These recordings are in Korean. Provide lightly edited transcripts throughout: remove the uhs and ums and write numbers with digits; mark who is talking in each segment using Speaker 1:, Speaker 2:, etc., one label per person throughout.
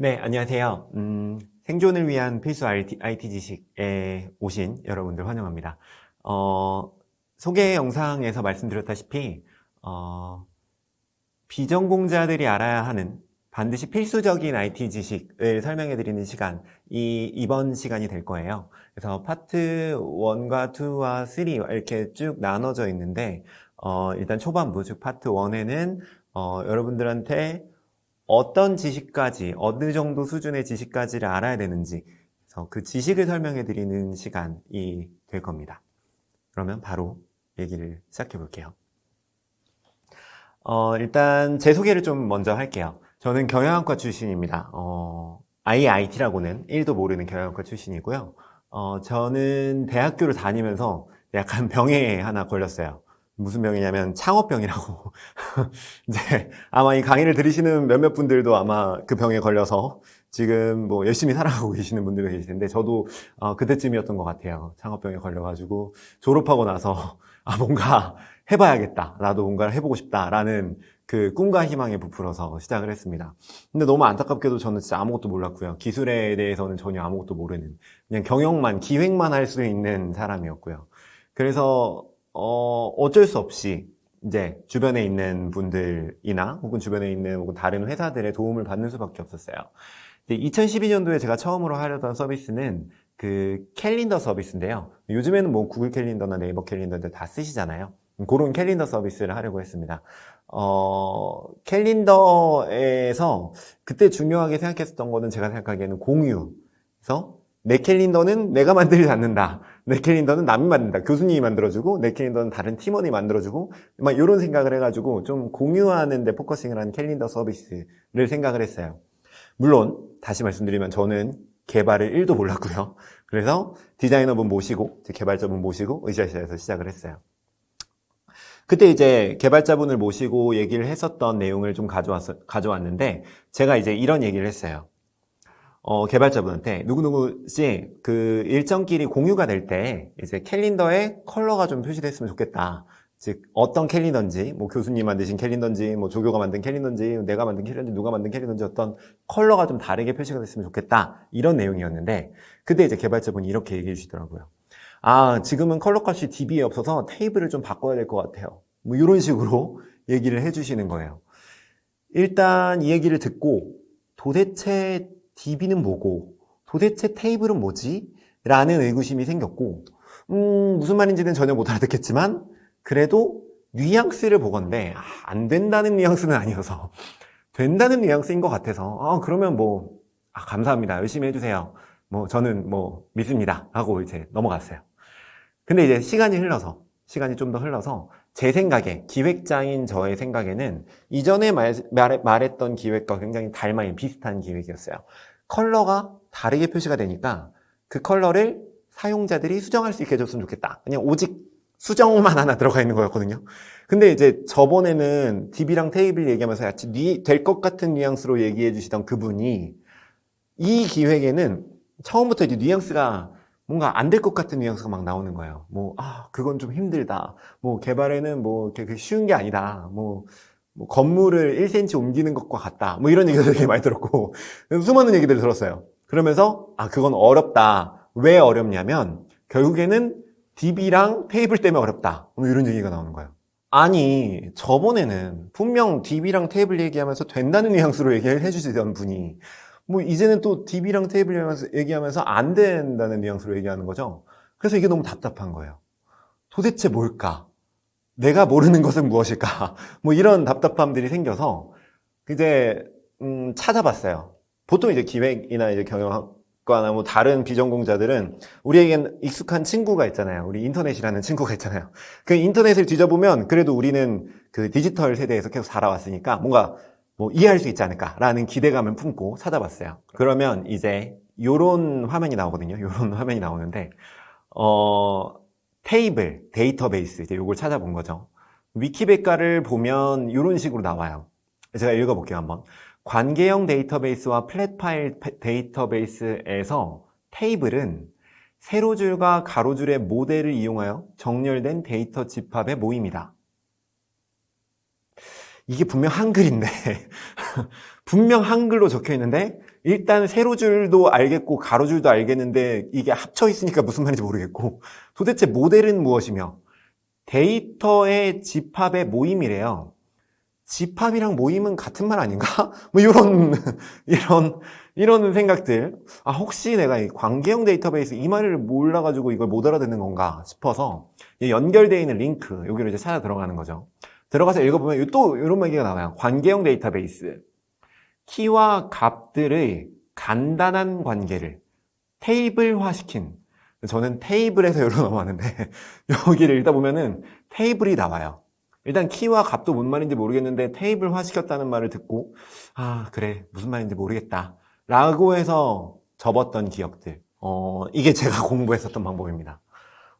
Speaker 1: 네, 안녕하세요. 생존을 위한 필수 IT 지식에 오신 여러분들 환영합니다. 소개 영상에서 말씀드렸다시피, 비전공자들이 알아야 하는 반드시 필수적인 IT 지식을 설명해 드리는 이번 시간이 될 거예요. 그래서 파트 1과 2와 3 이렇게 쭉 나눠져 있는데, 일단 초반부, 즉 파트 1에는, 여러분들한테 어떤 지식까지, 어느 정도 수준의 지식까지를 알아야 되는지, 그래서 그 지식을 설명해 드리는 시간이 될 겁니다. 그러면 바로 얘기를 시작해 볼게요. 일단 제 소개를 좀 먼저 할게요. 저는 경영학과 출신입니다. IIT라고는 1도 모르는 경영학과 출신이고요. 저는 대학교를 다니면서 약간 병에 하나 걸렸어요. 무슨 병이냐면 창업병이라고. 이제 아마 이 강의를 들으시는 몇몇 분들도 아마 그 병에 걸려서 지금 뭐 열심히 살아가고 계시는 분들도 계실 텐데 저도 그때쯤이었던 것 같아요. 창업병에 걸려가지고 졸업하고 나서 뭔가 해봐야겠다. 나도 뭔가를 해보고 싶다라는 그 꿈과 희망에 부풀어서 시작을 했습니다. 근데 너무 안타깝게도 저는 진짜 아무것도 몰랐고요. 기술에 대해서는 전혀 아무것도 모르는 그냥 경영만, 기획만 할 수 있는 사람이었고요. 그래서 어쩔 수 없이 이제 주변에 있는 분들이나 혹은 주변에 있는 혹은 다른 회사들의 도움을 받는 수밖에 없었어요. 2012년도에 제가 처음으로 하려던 서비스는 그 캘린더 서비스인데요. 요즘에는 뭐 구글 캘린더나 네이버 캘린더들 다 쓰시잖아요. 그런 캘린더 서비스를 하려고 했습니다. 캘린더에서 그때 중요하게 생각했었던 거는 제가 생각하기에는 공유. 그래서 내 캘린더는 내가 만들지 않는다. 내 캘린더는 남이 만든다. 교수님이 만들어주고 내 캘린더는 다른 팀원이 만들어주고 막 이런 생각을 해가지고 좀 공유하는 데 포커싱을 한 캘린더 서비스를 생각을 했어요. 물론 다시 말씀드리면 저는 개발을 1도 몰랐고요. 그래서 디자이너분 모시고 개발자분 모시고 으쌰으쌰해서 시작을 했어요. 그때 이제 개발자분을 모시고 얘기를 했었던 내용을 좀 가져왔는데 제가 이제 이런 얘기를 했어요. 개발자분한테 누구누구 씨 그 일정끼리 공유가 될 때 이제 캘린더에 컬러가 좀 표시됐으면 좋겠다. 즉 어떤 캘린더인지 뭐 교수님 만드신 캘린더인지 뭐 조교가 만든 캘린더인지 내가 만든 캘린더인지 누가 만든 캘린더인지 어떤 컬러가 좀 다르게 표시가 됐으면 좋겠다. 이런 내용이었는데 그때 이제 개발자분이 이렇게 얘기해 주시더라고요. 지금은 컬러 값이 DB에 없어서 테이블을 좀 바꿔야 될 것 같아요. 뭐 이런 식으로 얘기를 해 주시는 거예요. 일단 이 얘기를 듣고 도대체 DB는 뭐고 도대체 테이블은 뭐지? 라는 의구심이 생겼고 무슨 말인지는 전혀 못 알아듣겠지만 그래도 뉘앙스를 보건대 안 된다는 뉘앙스는 아니어서 된다는 뉘앙스인 것 같아서 그러면 뭐 감사합니다. 열심히 해주세요. 뭐 저는 뭐 믿습니다. 하고 이제 넘어갔어요. 근데 이제 시간이 좀 더 흘러서 제 생각에 기획자인 저의 생각에는 이전에 말했던 기획과 굉장히 비슷한 기획이었어요. 컬러가 다르게 표시가 되니까 그 컬러를 사용자들이 수정할 수 있게 해줬으면 좋겠다. 그냥 오직 수정만 하나 들어가 있는 거였거든요. 근데 이제 저번에는 DB랑 테이블 얘기하면서 될 것 같은 뉘앙스로 얘기해 주시던 그분이 이 기획에는 처음부터 이제 뉘앙스가 뭔가 안 될 것 같은 뉘앙스가 막 나오는 거예요. 그건 좀 힘들다. 개발에는 이렇게 쉬운 게 아니다. 건물을 1cm 옮기는 것과 같다. 이런 얘기도 되게 많이 들었고, 수많은 얘기들을 들었어요. 그러면서, 그건 어렵다. 왜 어렵냐면, 결국에는 DB랑 테이블 때문에 어렵다. 이런 얘기가 나오는 거예요. 아니, 저번에는 분명 DB랑 테이블 얘기하면서 된다는 뉘앙스로 얘기를 해주시던 분이, 이제는 또 DB랑 테이블 얘기하면서 안 된다는 뉘앙스로 얘기하는 거죠. 그래서 이게 너무 답답한 거예요. 도대체 뭘까? 내가 모르는 것은 무엇일까? 이런 답답함들이 생겨서 이제 찾아봤어요. 보통 이제 기획이나 이제 경영학과나 다른 비전공자들은 우리에겐 익숙한 친구가 있잖아요. 우리 인터넷이라는 친구가 있잖아요. 그 인터넷을 뒤져보면 그래도 우리는 그 디지털 세대에서 계속 살아왔으니까 뭔가 이해할 수 있지 않을까라는 기대감을 품고 찾아봤어요. 그러면 이제 요런 화면이 나오거든요. 요런 화면이 나오는데 테이블, 데이터베이스 이제 요걸 찾아본 거죠. 위키백과를 보면 이런 식으로 나와요. 제가 읽어볼게요, 한번. 관계형 데이터베이스와 플랫 파일 데이터베이스에서 테이블은 세로줄과 가로줄의 모델을 이용하여 정렬된 데이터 집합의 모임이다. 이게 분명 한글인데 분명 한글로 적혀 있는데 일단 세로줄도 알겠고 가로줄도 알겠는데 이게 합쳐 있으니까 무슨 말인지 모르겠고 도대체 모델은 무엇이며 데이터의 집합의 모임이래요. 집합이랑 모임은 같은 말 아닌가? 뭐 이런 생각들. 아, 혹시 내가 이 관계형 데이터베이스 이 말을 몰라가지고 이걸 못 알아듣는 건가 싶어서 연결되어 있는 링크, 여기로 이제 찾아 들어가는 거죠. 들어가서 읽어보면 또 이런 얘기가 나와요. 관계형 데이터베이스. 키와 값들의 간단한 관계를 테이블화시킨. 저는 테이블에서 여기로 넘어왔는데 여기를 읽다 보면은 테이블이 나와요. 일단 키와 값도 뭔 말인지 모르겠는데 테이블화 시켰다는 말을 듣고 아 그래 무슨 말인지 모르겠다 라고 해서 접었던 기억들. 이게 제가 공부했었던 방법입니다.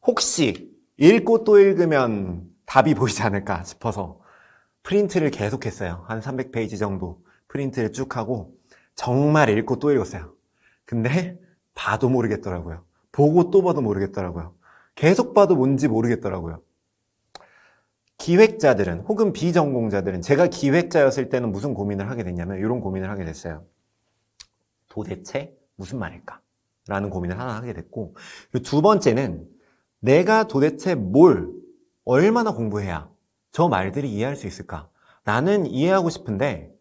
Speaker 1: 혹시 읽고 또 읽으면 답이 보이지 않을까 싶어서 프린트를 계속했어요. 한 300페이지 정도 프린트를 쭉 하고 정말 읽고 또 읽었어요. 근데 봐도 모르겠더라고요. 보고 또 봐도 모르겠더라고요. 계속 봐도 뭔지 모르겠더라고요. 기획자들은 혹은 비전공자들은 제가 기획자였을 때는 무슨 고민을 하게 됐냐면 이런 고민을 하게 됐어요. 도대체 무슨 말일까? 라는 고민을 하나 하게 됐고 그리고 두 번째는 내가 도대체 뭘 얼마나 공부해야 저 말들이 이해할 수 있을까? 나는 이해하고 싶은데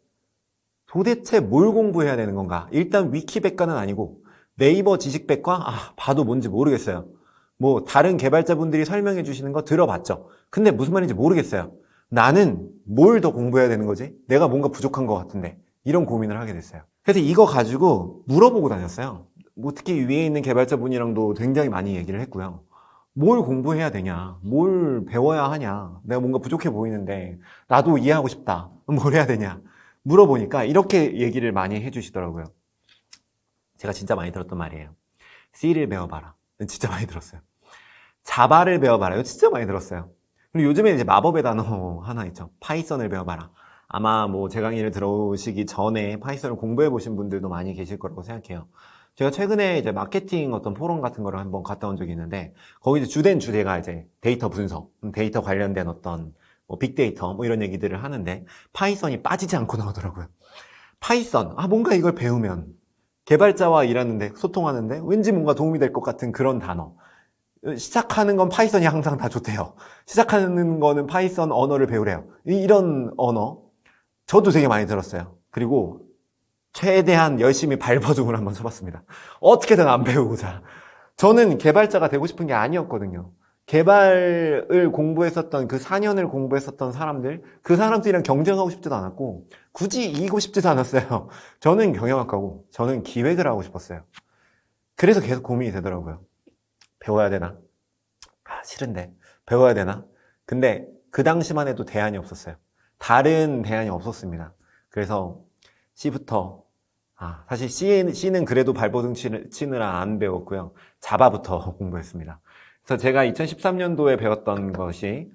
Speaker 1: 도대체 뭘 공부해야 되는 건가? 일단 위키백과는 아니고 네이버 지식백과 봐도 뭔지 모르겠어요. 뭐 다른 개발자분들이 설명해 주시는 거 들어봤죠. 근데 무슨 말인지 모르겠어요. 나는 뭘 더 공부해야 되는 거지? 내가 뭔가 부족한 것 같은데 이런 고민을 하게 됐어요. 그래서 이거 가지고 물어보고 다녔어요. 뭐 특히 위에 있는 개발자분이랑도 굉장히 많이 얘기를 했고요. 뭘 공부해야 되냐? 뭘 배워야 하냐? 내가 뭔가 부족해 보이는데 나도 이해하고 싶다. 뭘 해야 되냐? 물어보니까 이렇게 얘기를 많이 해주시더라고요. 제가 진짜 많이 들었던 말이에요. C를 배워봐라. 진짜 많이 들었어요. 자바를 배워봐라. 이거 진짜 많이 들었어요. 그리고 요즘에 이제 마법의 단어 하나 있죠. 파이썬을 배워봐라. 아마 뭐 제 강의를 들어오시기 전에 파이썬을 공부해 보신 분들도 많이 계실 거라고 생각해요. 제가 최근에 이제 마케팅 어떤 포럼 같은 거를 한번 갔다 온 적이 있는데 거기 이제 주된 주제가 이제 데이터 분석, 데이터 관련된 어떤 뭐 빅데이터 뭐 이런 얘기들을 하는데 파이썬이 빠지지 않고 나오더라고요. 파이썬, 뭔가 이걸 배우면 개발자와 일하는데 소통하는데 왠지 뭔가 도움이 될 것 같은 그런 단어. 시작하는 건 파이썬이 항상 다 좋대요. 시작하는 거는 파이썬 언어를 배우래요. 이런 언어 저도 되게 많이 들었어요. 그리고 최대한 열심히 발버둥을 한번 쳐봤습니다. 어떻게든 안 배우고자. 저는 개발자가 되고 싶은 게 아니었거든요. 개발을 공부했었던 그 4년을 공부했었던 사람들, 그 사람들이랑 경쟁하고 싶지도 않았고 굳이 이기고 싶지도 않았어요. 저는 경영학과고 저는 기획을 하고 싶었어요. 그래서 계속 고민이 되더라고요. 배워야 되나? 싫은데 배워야 되나? 근데 그 당시만 해도 대안이 없었어요. 다른 대안이 없었습니다. 그래서 C부터 사실 C는 그래도 발버둥 치느라 안 배웠고요. 자바부터 공부했습니다. 그래서 제가 2013년도에 배웠던 것이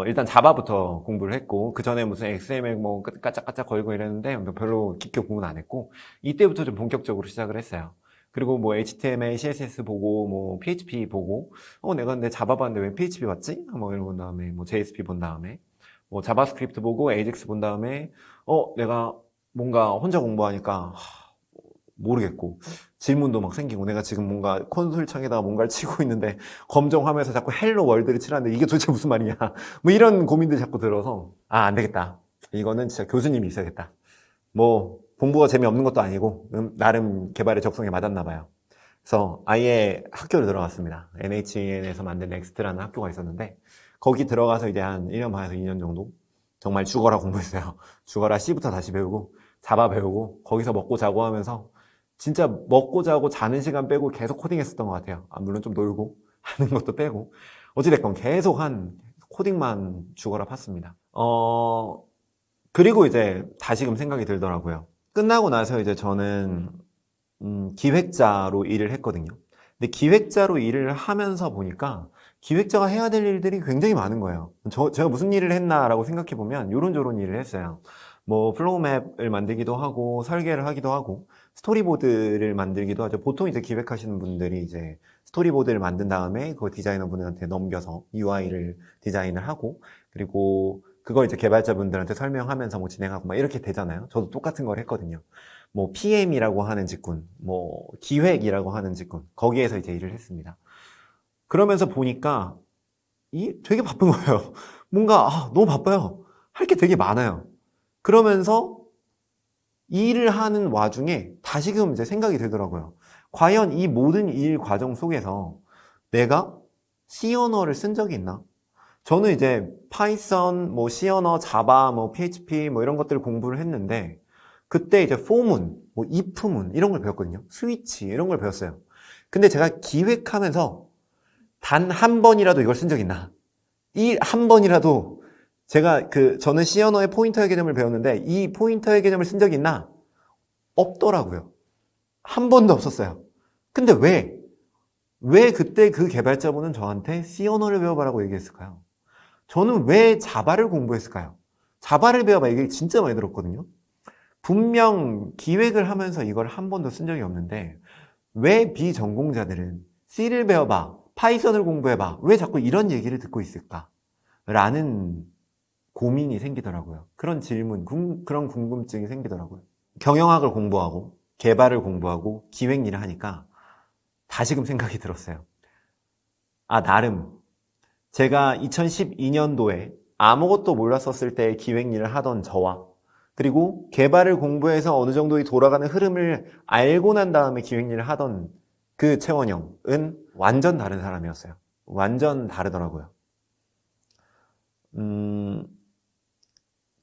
Speaker 1: 일단 자바부터 공부를 했고 그 전에 무슨 XML 뭐 까짝까짝 걸고 이랬는데 별로 깊게 공부는 안 했고 이때부터 좀 본격적으로 시작을 했어요. 그리고 뭐 HTML, CSS 보고 뭐 PHP 보고 내가 근데 자바 봤는데 왜 PHP 봤지? 뭐 이런 본 다음에 뭐 JSP 본 다음에 뭐 자바스크립트 보고 AJAX 본 다음에 내가 뭔가 혼자 공부하니까 모르겠고 질문도 막 생기고 내가 지금 뭔가 콘솔 창에다가 뭔가를 치고 있는데 검정 화면에서 자꾸 헬로 월드를 치라는데 이게 도대체 무슨 말이냐 뭐 이런 고민들이 자꾸 들어서 안 되겠다. 이거는 진짜 교수님이 있어야겠다. 뭐 공부가 재미없는 것도 아니고 나름 개발의 적성에 맞았나 봐요. 그래서 아예 학교를 들어갔습니다. NHN에서 만든 넥스트라는 학교가 있었는데 거기 들어가서 이제 한 1년 반에서 2년 정도 정말 죽어라 공부했어요. 죽어라 C부터 다시 배우고 자바 배우고 거기서 먹고 자고 하면서 진짜 먹고 자고 자는 시간 빼고 계속 코딩했었던 것 같아요. 물론 좀 놀고 하는 것도 빼고 어찌됐건 계속 한 코딩만 죽어라 팠습니다. 그리고 이제 다시금 생각이 들더라고요. 끝나고 나서 이제 저는 기획자로 일을 했거든요. 근데 기획자로 일을 하면서 보니까 기획자가 해야 될 일들이 굉장히 많은 거예요. 제가 무슨 일을 했나라고 생각해 보면 요런저런 일을 했어요. 뭐 플로우맵을 만들기도 하고 설계를 하기도 하고 스토리보드를 만들기도 하죠. 보통 이제 기획하시는 분들이 이제 스토리보드를 만든 다음에 그 디자이너 분들한테 넘겨서 UI를 디자인을 하고 그리고 그걸 이제 개발자분들한테 설명하면서 뭐 진행하고 막 이렇게 되잖아요. 저도 똑같은 걸 했거든요. 뭐 PM이라고 하는 직군, 뭐 기획이라고 하는 직군, 거기에서 이제 일을 했습니다. 그러면서 보니까 되게 바쁜 거예요. 뭔가 너무 바빠요. 할 게 되게 많아요. 그러면서 이 일을 하는 와중에 다시금 이제 생각이 들더라고요. 과연 이 모든 일 과정 속에서 내가 C 언어를 쓴 적이 있나? 저는 이제 파이썬, 뭐 C 언어, 자바, 뭐 PHP 뭐 이런 것들을 공부를 했는데 그때 이제 for문, 뭐 if문 이런 걸 배웠거든요. 스위치 이런 걸 배웠어요. 근데 제가 기획하면서 단 한 번이라도 이걸 쓴 적 있나? 이 한 번이라도 제가 저는 C 언어의 포인터의 개념을 배웠는데 이 포인터의 개념을 쓴 적이 있나? 없더라고요. 한 번도 없었어요. 근데 왜 그때 그 개발자분은 저한테 C 언어를 배워봐라고 얘기했을까요? 저는 왜 자바를 공부했을까요? 자바를 배워봐 얘기를 진짜 많이 들었거든요. 분명 기획을 하면서 이걸 한 번도 쓴 적이 없는데 왜 비전공자들은 C를 배워봐, 파이썬을 공부해봐, 왜 자꾸 이런 얘기를 듣고 있을까? 라는 고민이 생기더라고요. 그런 질문, 그런 궁금증이 생기더라고요. 경영학을 공부하고 개발을 공부하고 기획 일을 하니까 다시금 생각이 들었어요. 나름 제가 2012년도에 아무것도 몰랐었을 때 기획 일을 하던 저와 그리고 개발을 공부해서 어느 정도 돌아가는 흐름을 알고 난 다음에 기획 일을 하던 그 채원형은 완전 다른 사람이었어요. 완전 다르더라고요.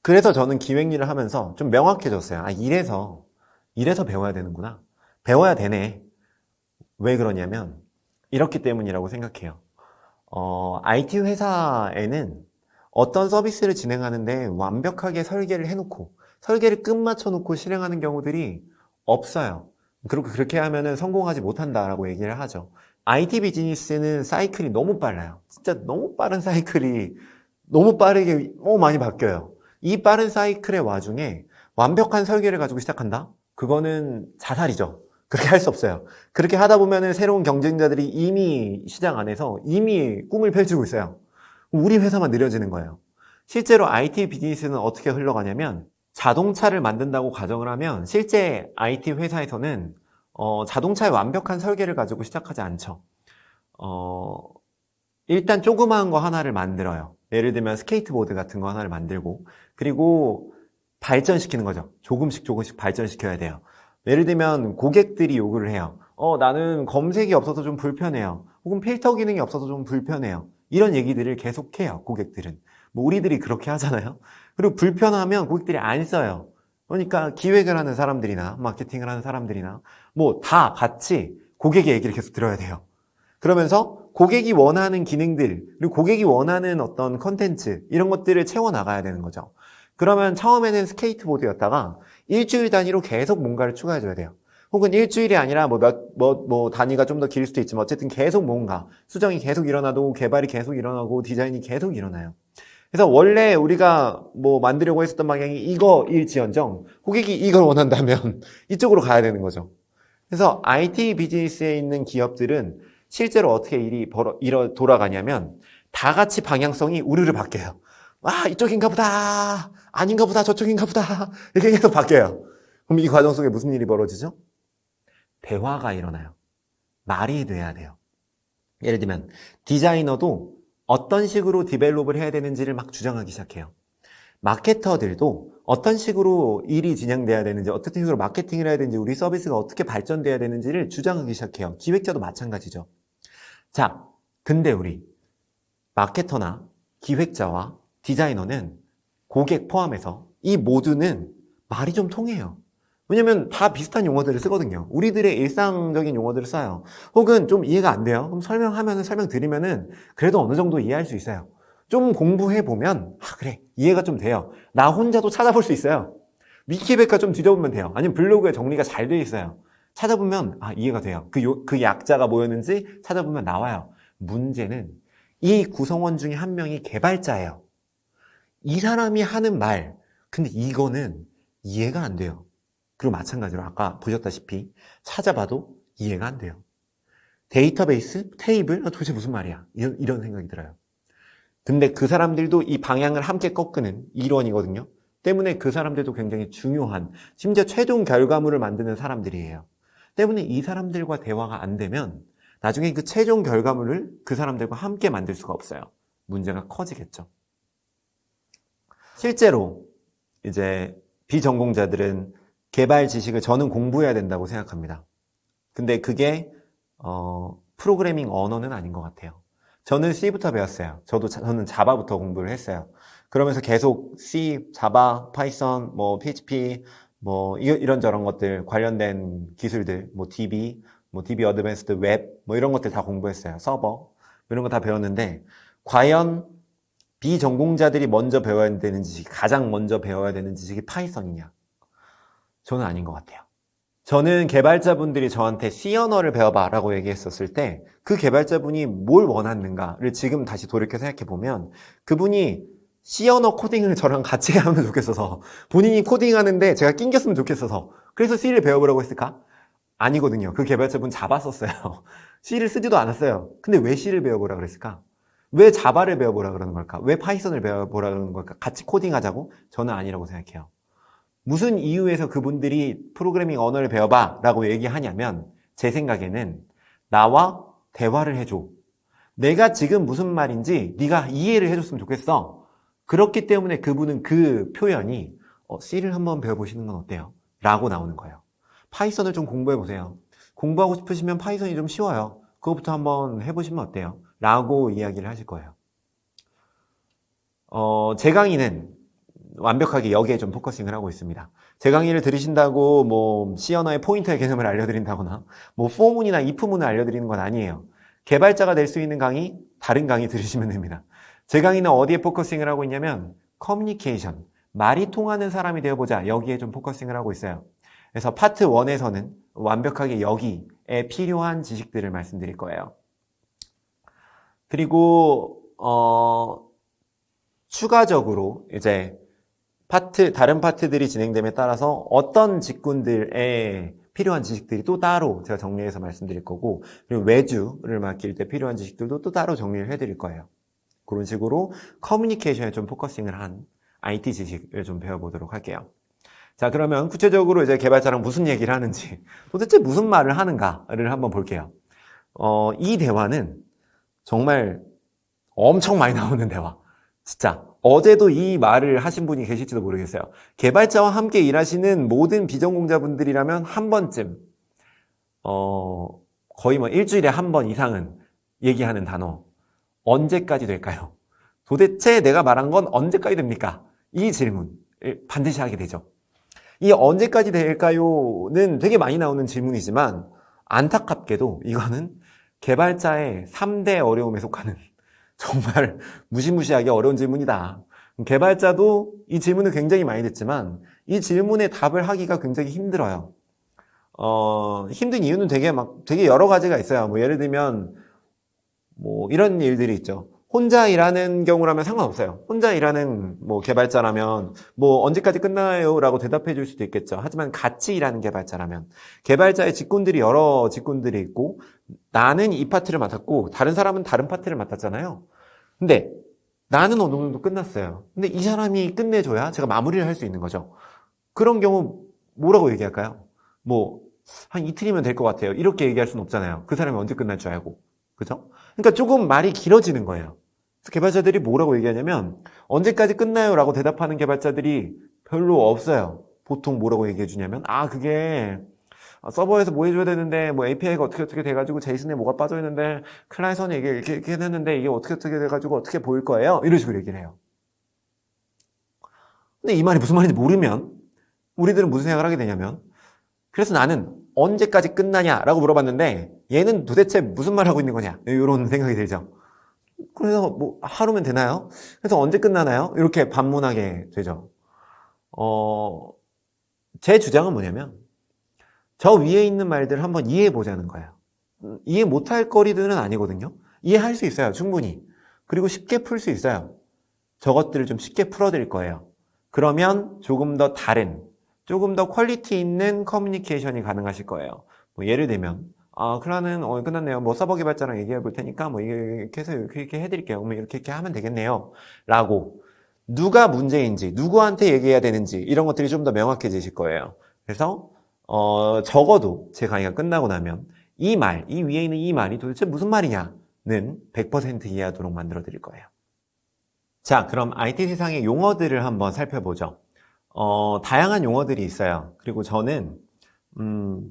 Speaker 1: 그래서 저는 기획 일을 하면서 좀 명확해졌어요. 이래서 배워야 되는구나. 배워야 되네. 왜 그러냐면 이렇기 때문이라고 생각해요. IT 회사에는 어떤 서비스를 진행하는데 완벽하게 설계를 해놓고 설계를 끝마쳐 놓고 실행하는 경우들이 없어요. 그리고 그렇게 하면은 성공하지 못한다라고 얘기를 하죠. IT 비즈니스는 사이클이 너무 빨라요. 진짜 너무 빠른 사이클이 너무 빠르게 너무 많이 바뀌어요. 이 빠른 사이클의 와중에 완벽한 설계를 가지고 시작한다? 그거는 자살이죠. 그렇게 할 수 없어요. 그렇게 하다 보면은 새로운 경쟁자들이 이미 시장 안에서 이미 꿈을 펼치고 있어요. 우리 회사만 느려지는 거예요. 실제로 IT 비즈니스는 어떻게 흘러가냐면 자동차를 만든다고 가정을 하면 실제 IT 회사에서는 자동차의 완벽한 설계를 가지고 시작하지 않죠. 일단 조그마한 거 하나를 만들어요. 예를 들면 스케이트보드 같은 거 하나를 만들고 그리고 발전시키는 거죠. 조금씩 발전시켜야 돼요. 예를 들면 고객들이 요구를 해요. 나는 검색이 없어서 좀 불편해요. 혹은 필터 기능이 없어서 좀 불편해요. 이런 얘기들을 계속해요. 고객들은. 뭐 우리들이 그렇게 하잖아요. 그리고 불편하면 고객들이 안 써요. 그러니까 기획을 하는 사람들이나 마케팅을 하는 사람들이나 뭐 다 같이 고객의 얘기를 계속 들어야 돼요. 그러면서 고객이 원하는 기능들 그리고 고객이 원하는 어떤 컨텐츠 이런 것들을 채워나가야 되는 거죠. 그러면 처음에는 스케이트보드였다가 일주일 단위로 계속 뭔가를 추가해줘야 돼요. 혹은 일주일이 아니라 단위가 좀 더 길 수도 있지만 어쨌든 계속 뭔가 수정이 계속 일어나도 개발이 계속 일어나고 디자인이 계속 일어나요. 그래서 원래 우리가 뭐 만들려고 했었던 방향이 이거일지언정 고객이 이걸 원한다면 이쪽으로 가야 되는 거죠. 그래서 IT 비즈니스에 있는 기업들은 실제로 어떻게 일이 돌아가냐면 다 같이 방향성이 우르르 바뀌어요. 이쪽인가 보다. 아닌가 보다. 저쪽인가 보다. 이렇게 계속 바뀌어요. 그럼 이 과정 속에 무슨 일이 벌어지죠? 대화가 일어나요. 말이 돼야 돼요. 예를 들면 디자이너도 어떤 식으로 디벨롭을 해야 되는지를 막 주장하기 시작해요. 마케터들도 어떤 식으로 일이 진행돼야 되는지, 어떤 식으로 마케팅을 해야 되는지, 우리 서비스가 어떻게 발전돼야 되는지를 주장하기 시작해요. 기획자도 마찬가지죠. 자, 근데 우리 마케터나 기획자와 디자이너는 고객 포함해서 이 모두는 말이 좀 통해요. 왜냐면 다 비슷한 용어들을 쓰거든요. 우리들의 일상적인 용어들을 써요. 혹은 좀 이해가 안 돼요. 그럼 설명드리면은 그래도 어느 정도 이해할 수 있어요. 좀 공부해보면 그래 이해가 좀 돼요. 나 혼자도 찾아볼 수 있어요. 위키백과 좀 뒤져보면 돼요. 아니면 블로그에 정리가 잘 돼 있어요. 찾아보면 이해가 돼요. 그 약자가 뭐였는지 찾아보면 나와요. 문제는 이 구성원 중에 한 명이 개발자예요. 이 사람이 하는 말, 근데 이거는 이해가 안 돼요. 그리고 마찬가지로 아까 보셨다시피 찾아봐도 이해가 안 돼요. 데이터베이스? 테이블? 도대체 무슨 말이야? 이런 생각이 들어요. 근데 그 사람들도 이 방향을 함께 꺾는 일원이거든요. 때문에 그 사람들도 굉장히 중요한, 심지어 최종 결과물을 만드는 사람들이에요. 때문에 이 사람들과 대화가 안 되면 나중에 그 최종 결과물을 그 사람들과 함께 만들 수가 없어요. 문제가 커지겠죠. 실제로 이제 비전공자들은 개발 지식을 저는 공부해야 된다고 생각합니다. 근데 그게 프로그래밍 언어는 아닌 것 같아요. 저는 C부터 배웠어요. 저는 자바부터 공부를 했어요. 그러면서 계속 C, 자바, 파이썬, 뭐 PHP, 뭐 이런저런 것들 관련된 기술들, 뭐 DB, 뭐 DB 어드밴스드 웹, 뭐 이런 것들 다 공부했어요. 서버 이런 거 다 배웠는데 과연 비전공자들이 먼저 배워야 되는 지식, 가장 먼저 배워야 되는 지식이 파이썬이냐? 저는 아닌 것 같아요. 저는 개발자분들이 저한테 C 언어를 배워봐 라고 얘기했었을 때 그 개발자분이 뭘 원하는가를 지금 다시 돌이켜 생각해보면 그분이 C 언어 코딩을 저랑 같이 하면 좋겠어서 본인이 코딩하는데 제가 낑겼으면 좋겠어서 그래서 C를 배워보라고 했을까? 아니거든요. 그 개발자분 자바 썼어요. C를 쓰지도 않았어요. 근데 왜 C를 배워보라 그랬을까? 왜 자바를 배워보라 그러는 걸까? 왜 파이썬을 배워보라 그러는 걸까? 같이 코딩하자고? 저는 아니라고 생각해요. 무슨 이유에서 그분들이 프로그래밍 언어를 배워봐 라고 얘기하냐면 제 생각에는 나와 대화를 해줘. 내가 지금 무슨 말인지 네가 이해를 해줬으면 좋겠어. 그렇기 때문에 그분은 그 표현이 C를 한번 배워보시는 건 어때요? 라고 나오는 거예요. 파이썬을 좀 공부해보세요. 공부하고 싶으시면 파이썬이 좀 쉬워요. 그것부터 한번 해보시면 어때요? 라고 이야기를 하실 거예요. 제 강의는 완벽하게 여기에 좀 포커싱을 하고 있습니다. 제 강의를 들으신다고 뭐 C 언어의 포인터의 개념을 알려드린다거나 뭐 for문이나 if문을 알려드리는 건 아니에요. 개발자가 될 수 있는 강의, 다른 강의 들으시면 됩니다. 제 강의는 어디에 포커싱을 하고 있냐면 커뮤니케이션, 말이 통하는 사람이 되어보자 여기에 좀 포커싱을 하고 있어요. 그래서 파트 1에서는 완벽하게 여기에 필요한 지식들을 말씀드릴 거예요. 그리고 추가적으로 이제 다른 파트들이 진행됨에 따라서 어떤 직군들에 필요한 지식들이 또 따로 제가 정리해서 말씀드릴 거고, 그리고 외주를 맡길 때 필요한 지식들도 또 따로 정리를 해드릴 거예요. 그런 식으로 커뮤니케이션에 좀 포커싱을 한 IT 지식을 좀 배워보도록 할게요. 자, 그러면 구체적으로 이제 개발자랑 무슨 얘기를 하는지, 도대체 무슨 말을 하는가를 한번 볼게요. 이 대화는 정말 엄청 많이 나오는 대화. 진짜 어제도 이 말을 하신 분이 계실지도 모르겠어요. 개발자와 함께 일하시는 모든 비전공자분들이라면 한 번쯤 거의 뭐 일주일에 한 번 이상은 얘기하는 단어. 언제까지 될까요? 도대체 내가 말한 건 언제까지 됩니까? 이 질문을 반드시 하게 되죠. 이 언제까지 될까요는 되게 많이 나오는 질문이지만 안타깝게도 이거는 개발자의 3대 어려움에 속하는 정말 무시무시하게 어려운 질문이다. 개발자도 이 질문을 굉장히 많이 듣지만 이 질문에 답을 하기가 굉장히 힘들어요. 힘든 이유는 되게 여러 가지가 있어요. 뭐 예를 들면 뭐 이런 일들이 있죠. 혼자 일하는 경우라면 상관없어요. 혼자 일하는 뭐 개발자라면 뭐 언제까지 끝나요? 라고 대답해 줄 수도 있겠죠. 하지만 같이 일하는 개발자라면 개발자의 직군들이 여러 직군들이 있고 나는 이 파트를 맡았고 다른 사람은 다른 파트를 맡았잖아요. 근데 나는 어느 정도 끝났어요. 근데 이 사람이 끝내줘야 제가 마무리를 할 수 있는 거죠. 그런 경우 뭐라고 얘기할까요? 뭐 한 이틀이면 될 것 같아요. 이렇게 얘기할 수는 없잖아요. 그 사람이 언제 끝날 줄 알고. 그죠? 그러니까 조금 말이 길어지는 거예요. 그래서 개발자들이 뭐라고 얘기하냐면 언제까지 끝나요? 라고 대답하는 개발자들이 별로 없어요. 보통 뭐라고 얘기해 주냐면 그게 서버에서 뭐 해줘야 되는데 뭐 API가 어떻게 돼가지고 제이슨에 뭐가 빠져있는데 클라이언트는 이게 이렇게 했는데 이게 어떻게 돼가지고 어떻게 보일 거예요? 이런 식으로 얘기를 해요. 근데 이 말이 무슨 말인지 모르면 우리들은 무슨 생각을 하게 되냐면 그래서 나는 언제까지 끝나냐라고 물어봤는데 얘는 도대체 무슨 말 하고 있는 거냐 이런 생각이 들죠. 그래서 뭐 하루면 되나요? 그래서 언제 끝나나요? 이렇게 반문하게 되죠. 제 주장은 뭐냐면 저 위에 있는 말들을 한번 이해해 보자는 거예요. 이해 못할 거리들은 아니거든요. 이해할 수 있어요. 충분히. 그리고 쉽게 풀 수 있어요. 저것들을 좀 쉽게 풀어드릴 거예요. 그러면 조금 더 다른 조금 더 퀄리티 있는 커뮤니케이션이 가능하실 거예요. 뭐 예를 들면 클라는 끝났네요. 뭐 서버 개발자랑 얘기해 볼 테니까 뭐 이렇게 해서 이렇게 해드릴게요. 그러면 이렇게 하면 되겠네요. 라고 누가 문제인지, 누구한테 얘기해야 되는지 이런 것들이 좀 더 명확해지실 거예요. 그래서 적어도 제 강의가 끝나고 나면 이 위에 있는 이 말이 도대체 무슨 말이냐는 100% 이해하도록 만들어 드릴 거예요. 자, 그럼 IT 세상의 용어들을 한번 살펴보죠. 다양한 용어들이 있어요. 그리고 저는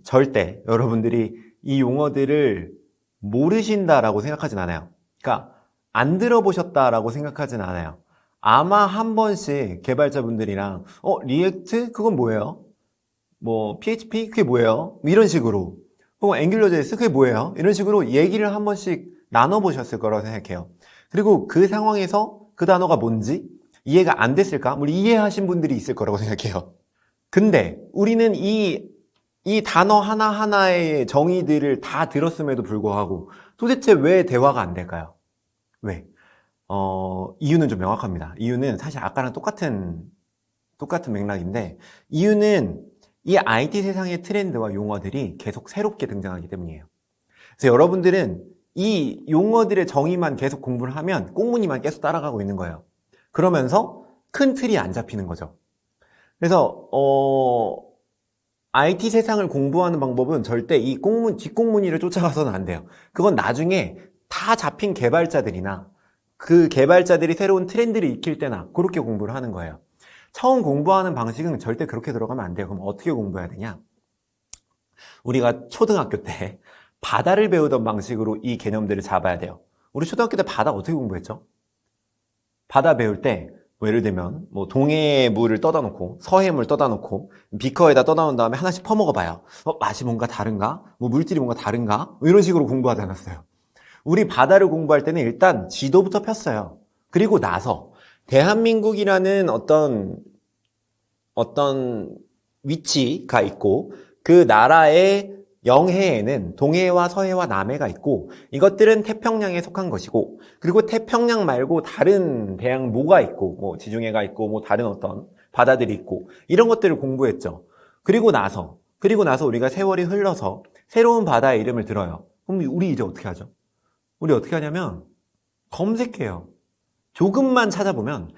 Speaker 1: 절대 여러분들이 이 용어들을 모르신다라고 생각하진 않아요. 그러니까 안 들어보셨다라고 생각하진 않아요. 아마 한 번씩 개발자분들이랑 리액트 그건 뭐예요? 뭐 PHP 그게 뭐예요? 이런 식으로 혹은 앵귤러.js 그게 뭐예요? 이런 식으로 얘기를 한 번씩 나눠보셨을 거라고 생각해요. 그리고 그 상황에서 그 단어가 뭔지 이해가 안 됐을까? 물론 이해하신 분들이 있을 거라고 생각해요. 근데 우리는 이 단어 하나하나의 정의들을 다 들었음에도 불구하고 도대체 왜 대화가 안 될까요? 왜? 이유는 좀 명확합니다. 이유는 사실 아까랑 똑같은 맥락인데, 이유는 이 IT 세상의 트렌드와 용어들이 계속 새롭게 등장하기 때문이에요. 그래서 여러분들은 이 용어들의 정의만 계속 공부를 하면 꽁무니만 계속 따라가고 있는 거예요. 그러면서 큰 틀이 안 잡히는 거죠. 그래서 IT 세상을 공부하는 방법은 절대 이 뒷꽁무니를 쫓아가서는 안 돼요. 그건 나중에 다 잡힌 개발자들이나 그 개발자들이 새로운 트렌드를 익힐 때나 그렇게 공부를 하는 거예요. 처음 공부하는 방식은 절대 그렇게 들어가면 안 돼요. 그럼 어떻게 공부해야 되냐? 우리가 초등학교 때 바다를 배우던 방식으로 이 개념들을 잡아야 돼요. 우리 초등학교 때 바다 어떻게 공부했죠? 바다 배울 때 뭐 예를 들면 뭐 동해의 물을 떠다 놓고 서해의 물을 떠다 놓고 비커에다 떠다 놓은 다음에 하나씩 퍼먹어 봐요. 맛이 뭔가 다른가? 뭐 물질이 뭔가 다른가? 뭐 이런 식으로 공부하지 않았어요. 우리 바다를 공부할 때는 일단 지도부터 폈어요. 그리고 나서 대한민국이라는 어떤 위치가 있고 그 나라의 영해에는 동해와 서해와 남해가 있고 이것들은 태평양에 속한 것이고 그리고 태평양 말고 다른 대양 모가 있고 뭐 지중해가 있고 뭐 다른 어떤 바다들이 있고 이런 것들을 공부했죠. 그리고 나서 우리가 세월이 흘러서 새로운 바다의 이름을 들어요. 그럼 우리 이제 어떻게 하죠? 우리 어떻게 하냐면 검색해요. 조금만 찾아보면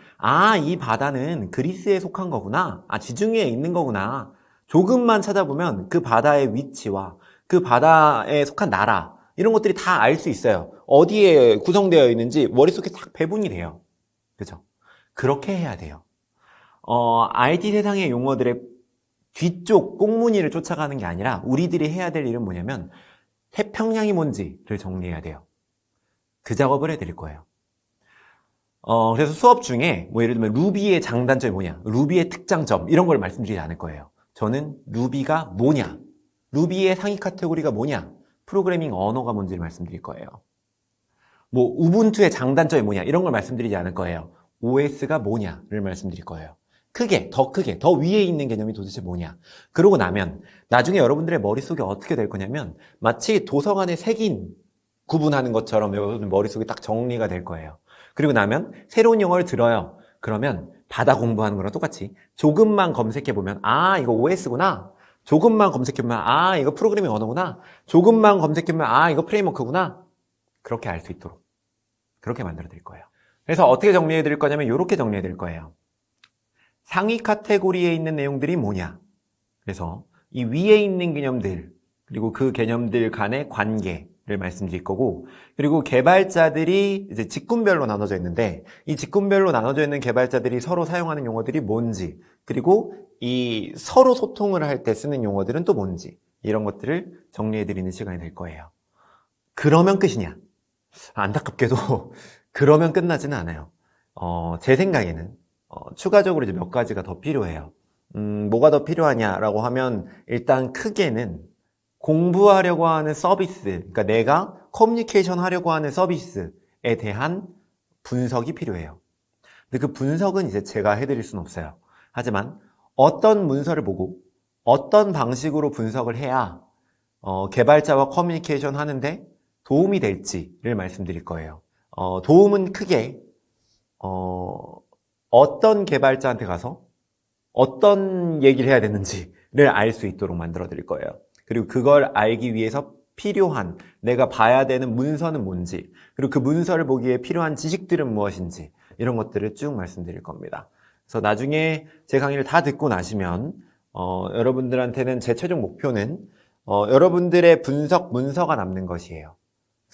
Speaker 1: 이 바다는 그리스에 속한 거구나. 지중해에 있는 거구나. 조금만 찾아보면 그 바다의 위치와 그 바다에 속한 나라 이런 것들이 다 알 수 있어요. 어디에 구성되어 있는지 머릿속에 딱 배분이 돼요. 그죠? 그렇게 해야 돼요. IT 세상의 용어들의 뒤쪽 꽁무니를 쫓아가는 게 아니라 우리들이 해야 될 일은 뭐냐면 태평양이 뭔지를 정리해야 돼요. 그 작업을 해드릴 거예요. 그래서 수업 중에 뭐 예를 들면 루비의 장단점이 뭐냐, 루비의 특장점 이런 걸 말씀드리지 않을 거예요. 저는 루비가 뭐냐, 루비의 상위 카테고리가 뭐냐, 프로그래밍 언어가 뭔지를 말씀드릴 거예요. 뭐 우분투의 장단점이 뭐냐 이런 걸 말씀드리지 않을 거예요. OS가 뭐냐를 말씀드릴 거예요. 더 위에 있는 개념이 도대체 뭐냐. 그러고 나면 나중에 여러분들의 머릿속에 어떻게 될 거냐면 마치 도서관에 색인 구분하는 것처럼 여러분 머릿속에 딱 정리가 될 거예요. 그리고 나면 새로운 영어를 들어요. 그러면 바다 공부하는 거랑 똑같이 조금만 검색해보면 이거 OS구나. 조금만 검색해보면 이거 프로그래밍 언어구나. 조금만 검색해보면 이거 프레임워크구나. 그렇게 알 수 있도록 그렇게 만들어 드릴 거예요. 그래서 어떻게 정리해 드릴 거냐면 이렇게 정리해 드릴 거예요. 상위 카테고리에 있는 내용들이 뭐냐. 그래서 이 위에 있는 개념들 그리고 그 개념들 간의 관계를 말씀드릴 거고, 그리고 개발자들이 이제 직군별로 나눠져 있는데 이 직군별로 나눠져 있는 개발자들이 서로 사용하는 용어들이 뭔지, 그리고 이 서로 소통을 할 때 쓰는 용어들은 또 뭔지, 이런 것들을 정리해 드리는 시간이 될 거예요. 그러면 끝이냐? 안타깝게도 그러면 끝나지는 않아요. 제 생각에는 추가적으로 이제 몇 가지가 더 필요해요. 뭐가 더 필요하냐라고 하면 일단 크게는 공부하려고 하는 서비스, 그러니까 내가 커뮤니케이션 하려고 하는 서비스에 대한 분석이 필요해요. 근데 그 분석은 이제 제가 해드릴 수는 없어요. 하지만 어떤 문서를 보고 어떤 방식으로 분석을 해야 개발자와 커뮤니케이션 하는데 도움이 될지를 말씀드릴 거예요. 도움은 크게 어떤 개발자한테 가서 어떤 얘기를 해야 되는지를 알 수 있도록 만들어 드릴 거예요. 그리고 그걸 알기 위해서 필요한, 내가 봐야 되는 문서는 뭔지, 그리고 그 문서를 보기 위해 필요한 지식들은 무엇인지, 이런 것들을 쭉 말씀드릴 겁니다. 그래서 나중에 제 강의를 다 듣고 나시면 여러분들한테는 제 최종 목표는 여러분들의 분석 문서가 남는 것이에요.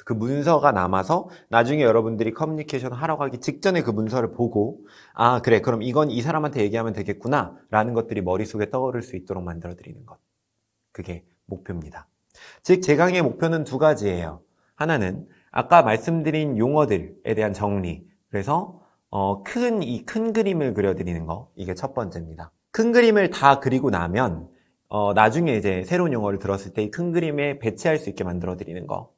Speaker 1: 그 문서가 남아서 나중에 여러분들이 커뮤니케이션 하러 가기 직전에 그 문서를 보고 아 그래 그럼 이건 이 사람한테 얘기하면 되겠구나 라는 것들이 머릿속에 떠오를 수 있도록 만들어 드리는 것, 그게 목표입니다. 즉 제 강의의 목표는 두 가지예요. 하나는 아까 말씀드린 용어들에 대한 정리, 그래서 큰 그림을 그려드리는 거, 이게 첫 번째입니다. 큰 그림을 다 그리고 나면 나중에 이제 새로운 용어를 들었을 때 이 큰 그림에 배치할 수 있게 만들어 드리는 거.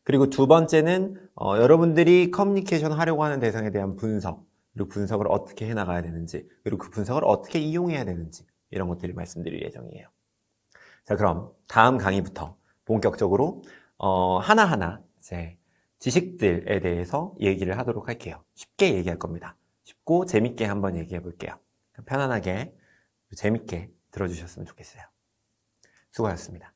Speaker 1: 그리고 두 번째는 여러분들이 커뮤니케이션 하려고 하는 대상에 대한 분석, 그리고 분석을 어떻게 해나가야 되는지, 그리고 그 분석을 어떻게 이용해야 되는지, 이런 것들을 말씀드릴 예정이에요. 자, 그럼 다음 강의부터 본격적으로 하나하나 이제 지식들에 대해서 얘기를 하도록 할게요. 쉽게 얘기할 겁니다. 쉽고 재밌게 한번 얘기해 볼게요. 편안하게 재밌게 들어주셨으면 좋겠어요. 수고하셨습니다.